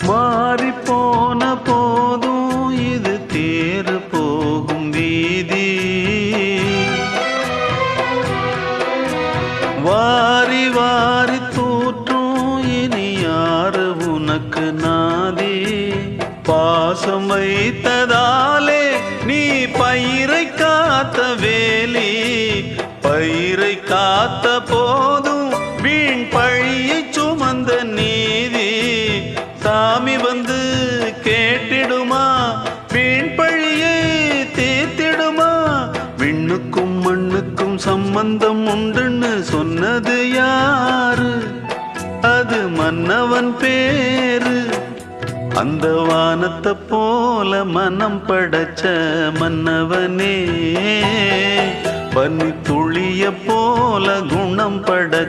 மாறி போன போதும் இது தேர் போகும் வீதி. வாரி வாரி தூற்றும் இனி யாரு உனக்கு நாதி. பாசம் வைத்ததாலே நீ பயிரை காத்த வேலி. பயிரை காத்த போதும் வீண் பழியை சுமந்த நீதி. சாமி வந்து கேட்டிடுமா, வீண் பழியை தீர்த்திடுமா. விண்ணுக்கும் மண்ணுக்கும் சம்பந்தம் உண்டுன்னு சொன்னது யாரு? அது மன்னவன் பேரு. அந்த வானத்தை போல மனம் படைச்ச மன்னவனே, பனி துளிய போல குணம் படைச்ச